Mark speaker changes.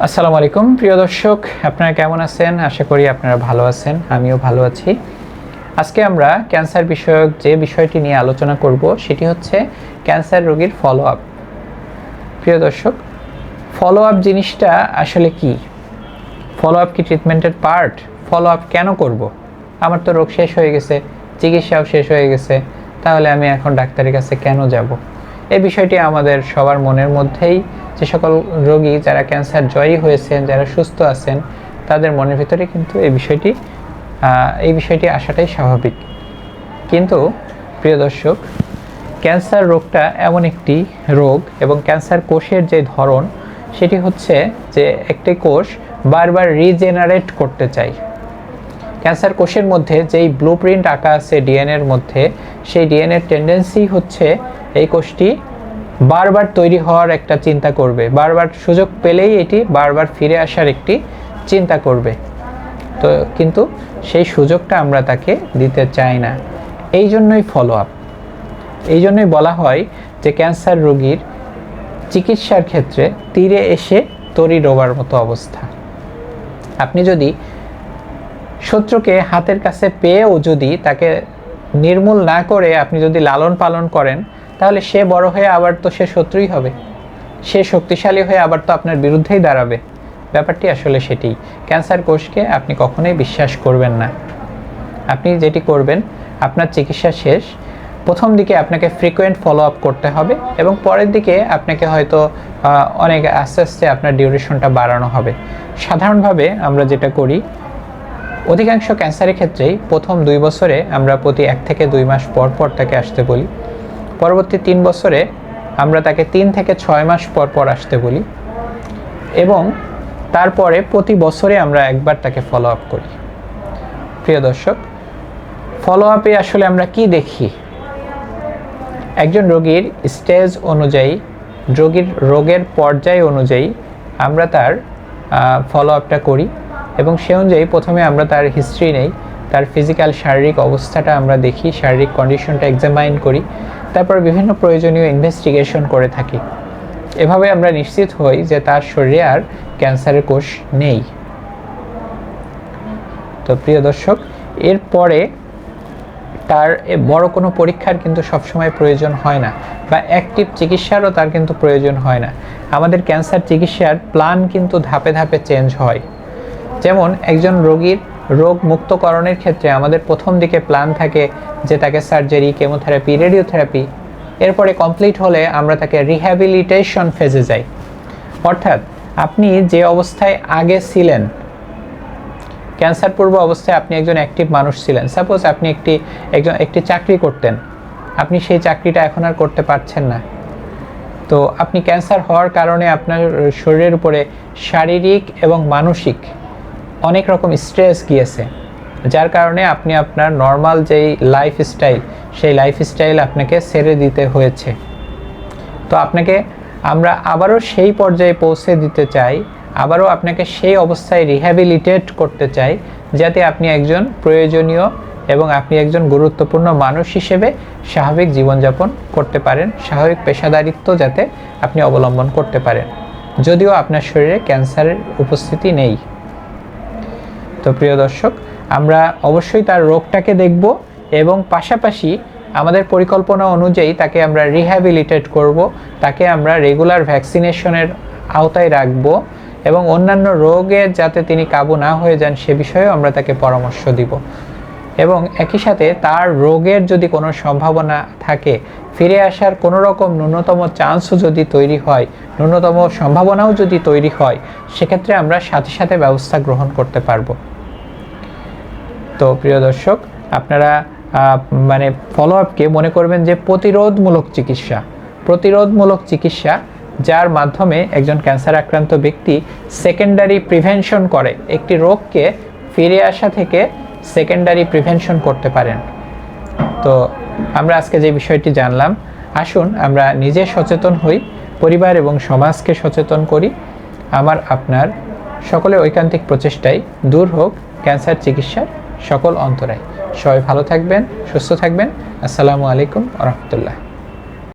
Speaker 1: আসসালামু আলাইকুম প্রিয় দর্শক, আপনারা কেমন আছেন? আশা করি আপনারা ভালো আছেন, আমিও ভালো আছি। আজকে আমরা ক্যান্সার বিষয়ক যে বিষয়টি নিয়ে আলোচনা করব সেটি হচ্ছে ক্যান্সার রোগীর ফলো আপ। প্রিয় দর্শক, ফলো আপ জিনিসটা আসলে কি? ফলো আপ কি ট্রিটমেন্টের পার্ট? ফলো আপ কেন করব? আমার তো রোগ শেষ হয়ে গেছে, চিকিৎসাও শেষ হয়ে গেছে, তাহলে আমি এখন ডাক্তারের কাছে কেন যাব? এই বিষয়টি আমাদের সবার মনের মধ্যেই, যে সকল রোগী যারা ক্যান্সার জয়ী হয়েছেন, যারা সুস্থ আছেন, তাদের মনের ভিতরে কিন্তু এই বিষয়টি আসাটাই স্বাভাবিক। কিন্তু প্রিয় দর্শক, ক্যান্সার রোগটা এমন একটি রোগ এবং ক্যান্সার কোষের যে ধরন সেটি হচ্ছে যে একটি কোষ বারবার রিজেনারেট করতে চায়। ক্যান্সার কোষের মধ্যে যেই ব্লুপ্রিন্ট আঁকা আছে ডিএনএর মধ্যে, সেই ডিএনএর টেন্ডেন্সি হচ্ছে এই কোষটি বারবার তৈরি হওয়ার একটা চিন্তা করবে, বারবার সুযোগ পেলেই এটি বারবার ফিরে আসার একটি চিন্তা করবে। তো কিন্তু সেই সুযোগটা আমরা তাকে দিতে চাই না। এই জন্যই ফলো আপ। এই জন্যই বলা হয় যে ক্যান্সার রোগীর চিকিৎসার ক্ষেত্রে তীরে এসে তরি ডোবার মতো অবস্থা। আপনি যদি শত্রুকে হাতের কাছে পেয়েও যদি তাকে নির্মূল না করে আপনি যদি লালন পালন করেন, তাহলে সে বড় হয়ে আবার তো সে শত্রুই হবে, সে শক্তিশালী হয়ে আবার তো আপনার বিরুদ্ধেই দাঁড়াবে। ব্যাপারটি আসলে সেটি। ক্যান্সার কোষকে আপনি কখনোই বিশ্বাস করবেন না। আপনি যেটি করবেন, আপনার চিকিৎসা শেষ, প্রথম দিকে আপনাকে ফ্রিকোয়েন্ট ফলো আপ করতে হবে এবং পরের দিকে আপনাকে হয়তো অনেক আস্তে আস্তে আপনার ডিউরেশনটা বাড়ানো হবে। সাধারণভাবে আমরা যেটা করি, অধিকাংশ ক্যান্সারের ক্ষেত্রেই প্রথম 2 বছরে আমরা প্রতি 1 থেকে 2 মাস পর পর তাকে আসতে বলি। পরবর্তী 3 বছরে আমরা তাকে 3 থেকে 6 মাস পর পর আসতে বলি এবং তারপরে প্রতি বছরে আমরা একবার তাকে ফলো আপ করি। প্রিয় দর্শক, ফলো আপে আসলে আমরা কি দেখি? একজন রোগীর স্টেজ অনুযায়ী, রোগের পর্যায় অনুযায়ী আমরা তার ফলো আপটা করি এবং সে অনুযায়ী প্রথমে আমরা তার হিস্ট্রি নেই, তার ফিজিক্যাল শারীরিক অবস্থাটা আমরা দেখি, শারীরিক কন্ডিশনটা এক্সামাইন করি, তারপর বিভিন্ন প্রয়োজনীয় ইনভেস্টিগেশন করে থাকি। এভাবে আমরা নিশ্চিত হই যে তার শরীরে আর ক্যান্সারের কোষ নেই। তো প্রিয় দর্শক, এরপরে তার বড় কোনো পরীক্ষার কিন্তু সবসময় প্রয়োজন হয় না, বা অ্যাক্টিভ চিকিৎসারও তার কিন্তু প্রয়োজন হয় না। আমাদের ক্যান্সার চিকিৎসার প্ল্যান কিন্তু ধাপে ধাপে চেঞ্জ হয়। যেমন একজন রোগীর রোগ মুক্তকরণের ক্ষেত্রে আমাদের প্রথম দিকে প্ল্যান থাকে যে তাকে সার্জারি, কেমোথেরাপি, রেডিওথেরাপি, এরপরে কমপ্লিট হলে আমরা তাকে রিহ্যাবিলিটেশন ফেজে যাই। অর্থাৎ আপনি যে অবস্থায় আগে ছিলেন, ক্যান্সার পূর্ব অবস্থায় আপনি একজন অ্যাক্টিভ মানুষ ছিলেন, সাপোজ আপনি একটি চাকরি করতেন, আপনি সেই চাকরিটা এখন আর করতে পারছেন না। তো আপনি ক্যান্সার হওয়ার কারণে আপনার শরীরের উপরে শারীরিক এবং মানসিক অনেক রকম স্ট্রেস গিয়েছে, যার কারণে আপনি আপনার নর্মাল যেই লাইফস্টাইল, সেই লাইফস্টাইল আপনাকে ছেড়ে দিতে হয়েছে। তো আমরা আবারও সেই পর্যায়ে পৌঁছে দিতে চাই, আবারও আপনাকে সেই অবস্থায় রিহ্যাবিলিটেট করতে চাই, যাতে আপনি একজন প্রয়োজনীয় এবং আপনি একজন গুরুত্বপূর্ণ মানুষ হিসেবে স্বাভাবিক জীবনযাপন করতে পারেন, স্বাভাবিক পেশাদারিত্ব যাতে আপনি অবলম্বন করতে পারেন, যদিও আপনার শরীরে ক্যান্সারের উপস্থিতি নেই। তো প্রিয় দর্শক, আমরা অবশ্যই তার রোগটাকে দেখব এবং পাশাপাশি আমাদের পরিকল্পনা অনুযায়ী তাকে আমরা রিহ্যাবিলিটেট করব, তাকে আমরা রেগুলার ভ্যাকসিনেশনের আওতায় রাখব এবং অন্যান্য রোগে যাতে তিনি কাবু না হয়ে যান সে বিষয়েও আমরা তাকে পরামর্শ দিব। এবং একই সাথে তার রোগের যদি কোনো সম্ভাবনা থাকে, ফিরে আসার কোনো রকম ন্যূনতম চান্সও যদি তৈরি হয়, ন্যূনতম সম্ভাবনাও যদি তৈরি হয়, সেক্ষেত্রে আমরা সাথে সাথে ব্যবস্থা গ্রহণ করতে পারবো। তো প্রিয় দর্শক, আপনারা ফলো আপকে মনে করবেন যে প্রতিরোধমূলক চিকিৎসা, যার মাধ্যমে একজন ক্যান্সার আক্রান্ত ব্যক্তি সেকেন্ডারি প্রিভেনশন করে, একটি রোগকে ফিরে আসা থেকে সেকেন্ডারি প্রিভেনশন করতে পারেন। তো আমরা আজকে যে বিষয়টি জানলাম, আসুন আমরা নিজে সচেতন হই, পরিবার এবং সমাজকে সচেতন করি। আপনার সকলের ঐকান্তিক প্রচেষ্টায় দূর হোক ক্যান্সার চিকিৎসার সকল অন্তরায়। সবাই ভালো থাকবেন, সুস্থ থাকবেন। আসসালামু আলাইকুম ওয়া রাহমাতুল্লাহ।